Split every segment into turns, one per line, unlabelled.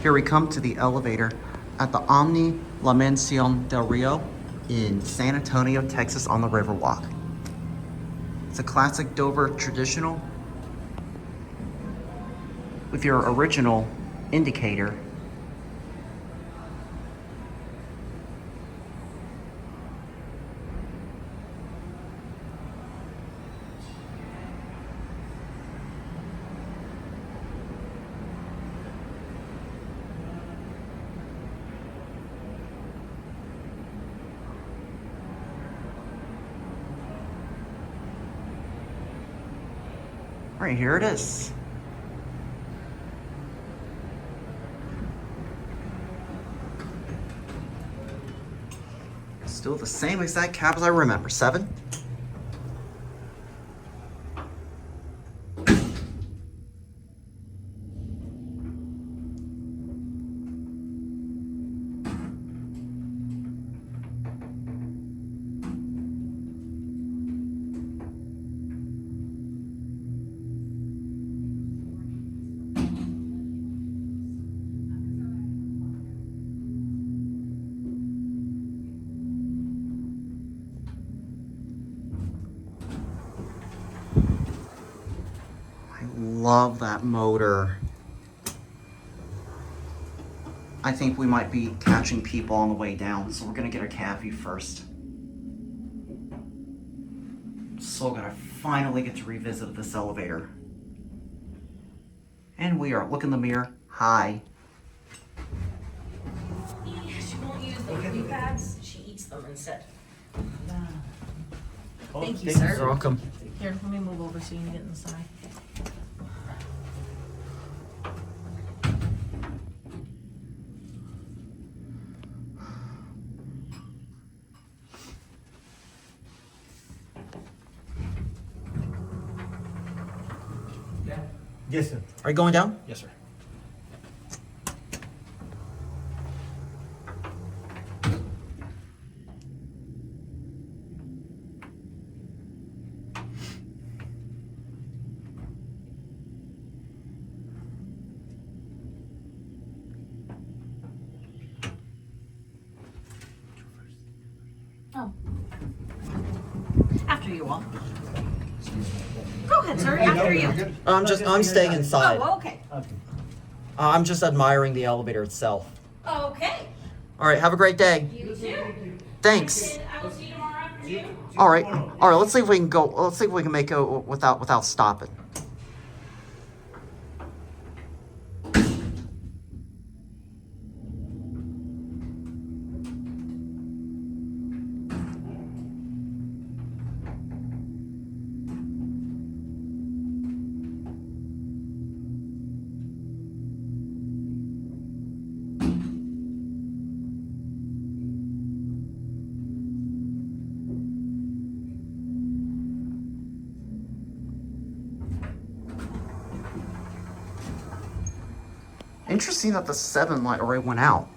Here we come to the elevator at the Omni La Mansión del Rio in San Antonio, Texas on the Riverwalk. It's a classic Dover traditional with your original indicator. All right, here it is. Still the same exact cab as I remember. 7. Love that motor. I think we might be catching people on the way down, so we're gonna get a cab view first. So gonna finally get to revisit this elevator. And we are, look in the mirror, hi.
She won't use the review pads, she eats them instead. Thank you, sir.
You're welcome.
Here, let me move over so you can get inside.
Yes, sir.
Are you going down?
Yes, sir.
Oh. After you all. Go ahead, sir, after you.
I'm staying inside.
Oh, okay.
I'm just admiring the elevator itself.
Okay.
All right, have a great day.
You too.
Thanks.
I will see you tomorrow after 2.
All right. Let's see if we can go. Let's see if we can make it without stopping. Interesting that the 7 light already went out.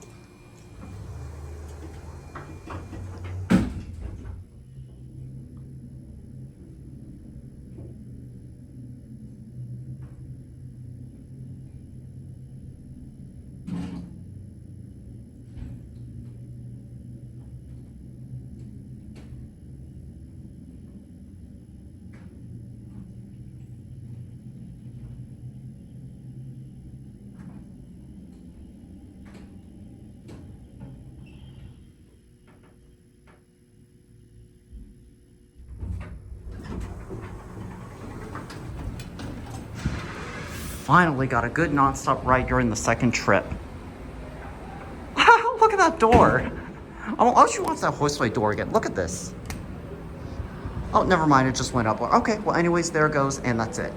Finally got a good nonstop ride during the second trip. Look at that door. Oh, she wants that hoistway door again. Look at this. Oh, never mind. It just went up. Okay, well, anyways, there it goes, and that's it.